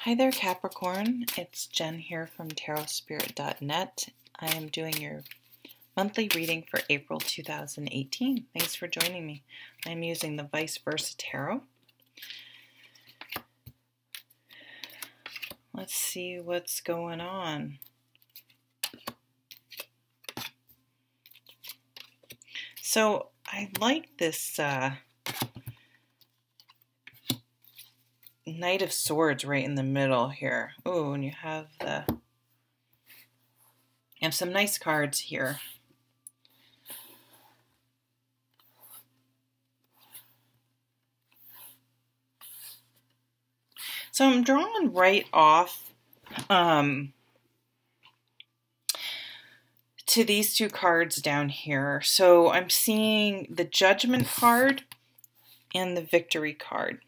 Hi there, Capricorn. It's Jen here from tarotspirit.net. I am doing your monthly reading for April 2018. Thanks for joining me. I'm using the Vicevesra tarot. Let's see what's going on. So I like this Knight of Swords right in the middle here. Oh, and you have some nice cards here. So I'm drawing right off to these two cards down here. So I'm seeing the Judgment card and the Victory card.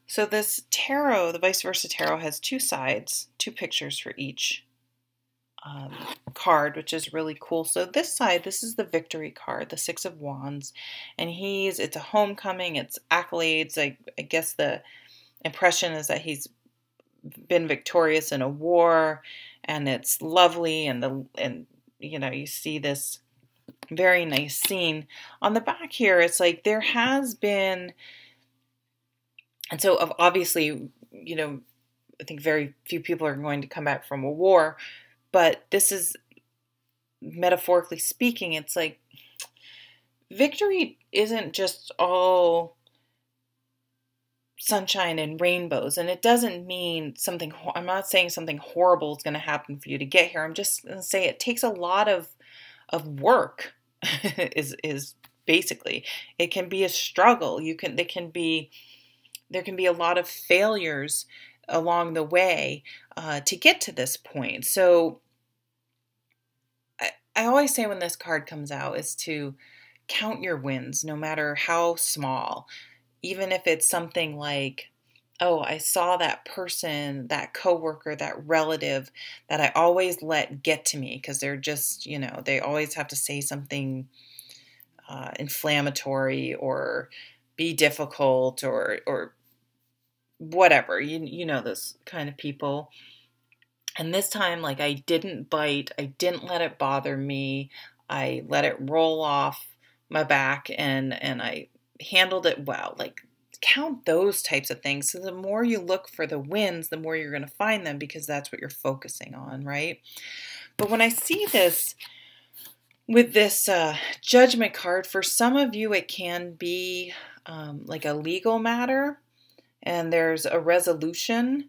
So this tarot, the Vicevesra tarot, has two sides, two pictures for each card, which is really cool. So this side, this is the Victory card, the Six of Wands, and it's a homecoming, it's accolades. I guess the impression is that he's been victorious in a war, and it's lovely, and you see this very nice scene. On the back here, it's like there has been. And so obviously, I think very few people are going to come back from a war, but this is, metaphorically speaking, it's like victory isn't just all sunshine and rainbows. And it doesn't mean I'm not saying something horrible is going to happen for you to get here. I'm just going to say it takes a lot of work is basically. It can be a struggle. There can be a lot of failures along the way to get to this point. So I always say when this card comes out is to count your wins, no matter how small. Even if it's something like, oh, I saw that person, that coworker, that relative that I always let get to me because they're just, they always have to say something inflammatory or be difficult or whatever, those kind of people. And this time, like, I didn't bite, I didn't let it bother me, I let it roll off my back, and I handled it well. Like, count those types of things. So the more you look for the wins, the more you're going to find them, because that's what you're focusing on, right? But when I see this with this Judgment card, for some of you it can be like a legal matter, and there's a resolution.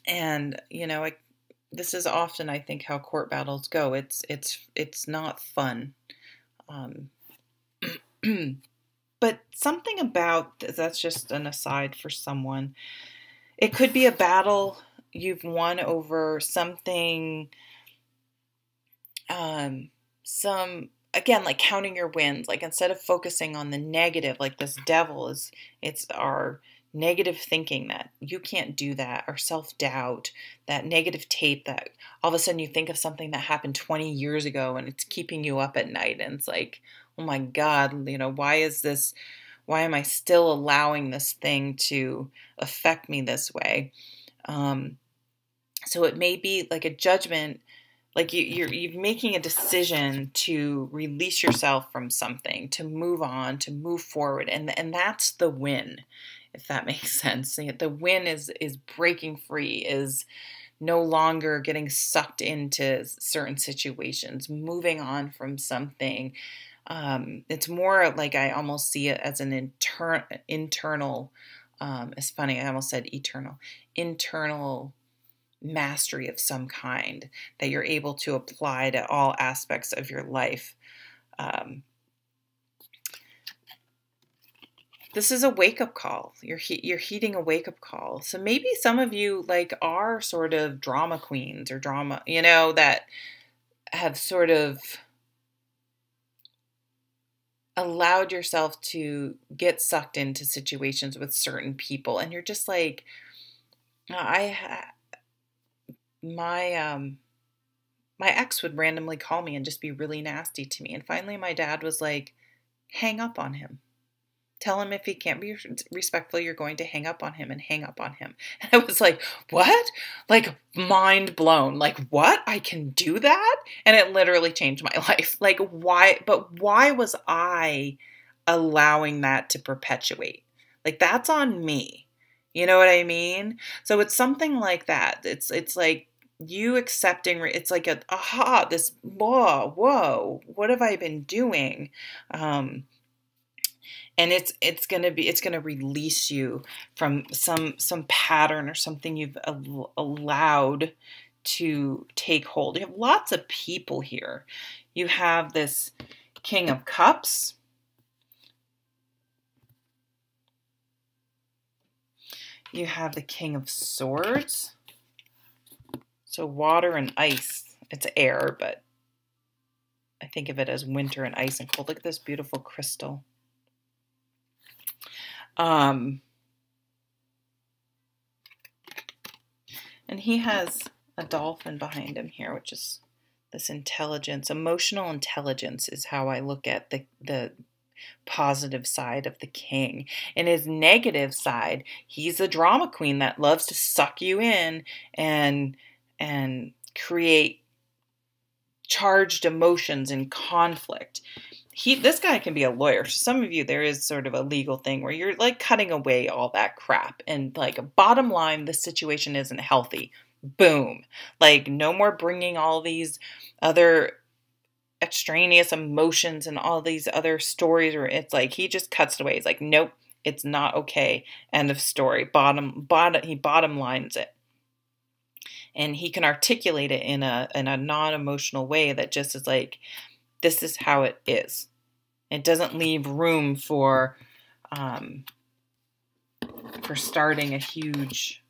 And this is often, I think, how court battles go. It's not fun. But something about that's just an aside for someone. It could be a battle you've won over something. Again, like counting your wins, like instead of focusing on the negative, like this devil it's our negative thinking that you can't do that, or self-doubt, that negative tape that all of a sudden you think of something that happened 20 years ago and it's keeping you up at night, and it's like, oh my God, why am I still allowing this thing to affect me this way? So it may be like a judgment. Like you're making a decision to release yourself from something, to move on, to move forward, and that's the win, if that makes sense. The win is breaking free, is no longer getting sucked into certain situations, moving on from something. It's more like I almost see it as an internal. It's funny, I almost said eternal. Internal mastery of some kind that you're able to apply to all aspects of your life. This is a wake-up call. You're heeding a wake-up call. So maybe some of you are sort of drama queens or drama, that have sort of allowed yourself to get sucked into situations with certain people, and you're just like, my ex would randomly call me and just be really nasty to me. And finally my dad was like, hang up on him. Tell him if he can't be respectful, you're going to hang up on him and hang up on him. And I was like, what? Like, mind blown. Like, what? I can do that? And it literally changed my life. Like, why? But why was I allowing that to perpetuate? Like, that's on me. You know what I mean? So it's something like that. It's like you accepting, it's like a, aha, this, whoa, what have I been doing? And it's gonna release you from some pattern or something you've allowed to take hold. You have lots of people here. You have this King of Cups. You have the King of Swords. So water and ice. It's air, but I think of it as winter and ice and cold. Look at this beautiful crystal. And he has a dolphin behind him here, which is this intelligence. Emotional intelligence is how I look at the positive side of the king. And his negative side, he's a drama queen that loves to suck you in and create charged emotions and conflict. This guy can be a lawyer. For some of you, there is sort of a legal thing where you're like cutting away all that crap. And like, bottom line, this situation isn't healthy. Boom. Like, no more bringing all these other extraneous emotions and all these other stories where it's like, he just cuts it away. He's like, nope, it's not okay. End of story. He bottom lines it. And he can articulate it in a non-emotional way that just is like, this is how it is. It doesn't leave room for starting a huge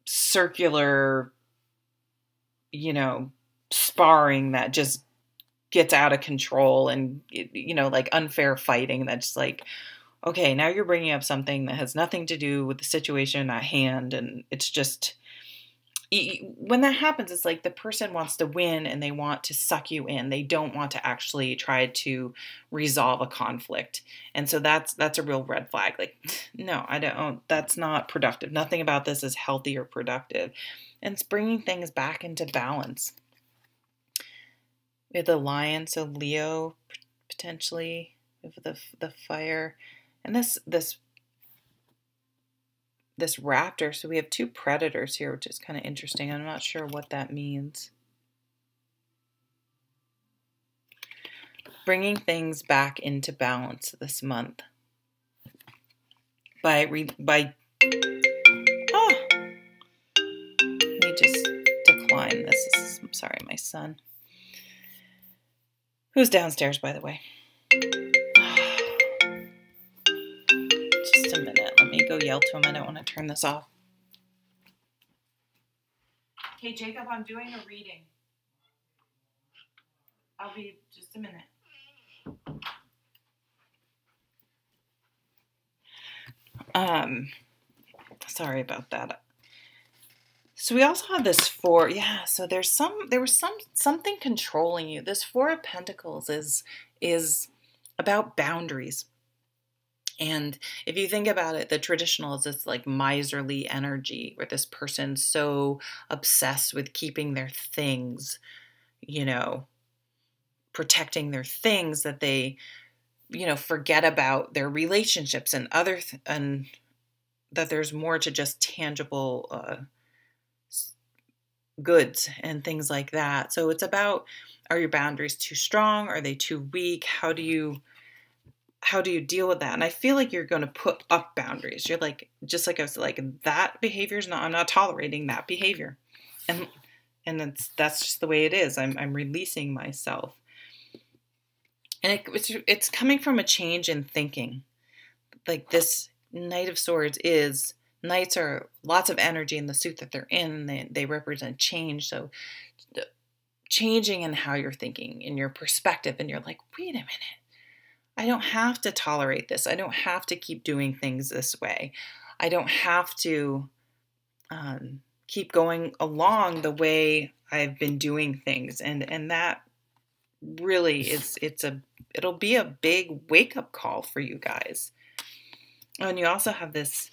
circular, sparring that just gets out of control and, like unfair fighting that's like, okay, now you're bringing up something that has nothing to do with the situation at hand. And it's just, when that happens, it's like the person wants to win and they want to suck you in. They don't want to actually try to resolve a conflict. And so that's a real red flag. Like, no, I don't, that's not productive. Nothing about this is healthy or productive. And it's bringing things back into balance. We have the lion, so Leo potentially, with the fire. And this raptor, so we have two predators here, which is kind of interesting. I'm not sure what that means. Bringing things back into balance this month by let me just decline this. I'm sorry, my son, who's downstairs, by the way. Just a minute. Let me go yell to him. I don't want to turn this off. Okay, Jacob, I'm doing a reading. I'll be just a minute. Sorry about that. So we also have this four. Yeah, so there was something controlling you. This Four of Pentacles is about boundaries. And if you think about it, the traditional is this like miserly energy where this person's so obsessed with keeping their things, protecting their things that they, forget about their relationships and and that there's more to just tangible goods and things like that. So it's about, are your boundaries too strong? Are they too weak? How do you deal with that? And I feel like you're going to put up boundaries. You're like, just like I was like, that behavior is not, I'm not tolerating that behavior. And that's just the way it is. I'm releasing myself. And it's coming from a change in thinking. Like this Knight of Swords Knights are lots of energy in the suit that they're in. They represent change. So changing in how you're thinking, in your perspective, and you're like, wait a minute. I don't have to tolerate this. I don't have to keep doing things this way. I don't have to keep going along the way I've been doing things. And that really it'll be a big wake-up call for you guys. And you also have this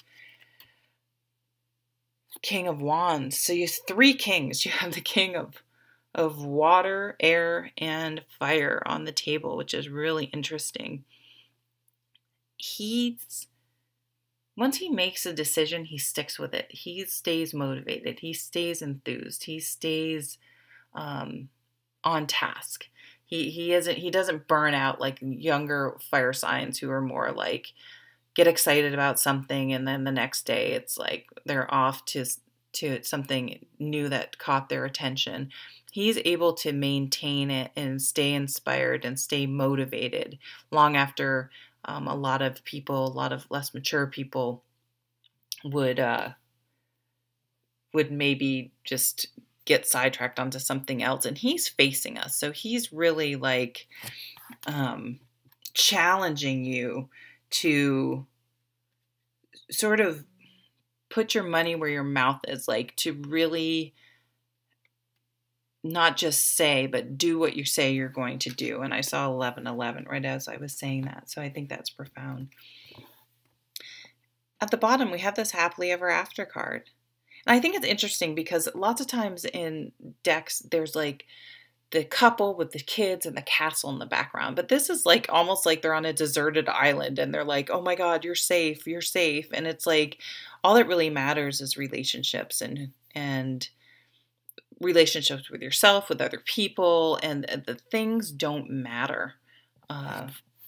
King of Wands. So you have three kings. You have the king of water, air, and fire on the table, which is really interesting. Once he makes a decision, he sticks with it. He stays motivated. He stays enthused. He stays on task. He doesn't burn out like younger fire signs who are more like get excited about something and then the next day it's like they're off to something new that caught their attention. He's able to maintain it and stay inspired and stay motivated long after a lot of less mature people would maybe just get sidetracked onto something else. And he's facing us, so he's really like challenging you to sort of put your money where your mouth is, like to really not just say, but do what you say you're going to do. And I saw 1111 right as I was saying that. So I think that's profound. At the bottom, we have this happily ever after card. And I think it's interesting because lots of times in decks, there's like the couple with the kids and the castle in the background. But this is like almost like they're on a deserted island and they're like, oh my God, you're safe, you're safe. And it's like all that really matters is relationships and relationships with yourself, with other people, and the things don't matter.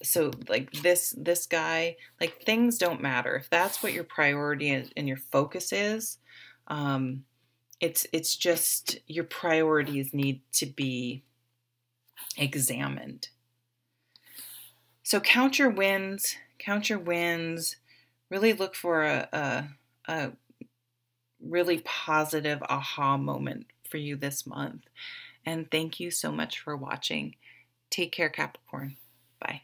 So like this guy, like things don't matter. If that's what your priority is and your focus is, it's just your priorities need to be examined. So count your wins, really look for a really positive aha moment for you this month. And thank you so much for watching. Take care, Capricorn. Bye.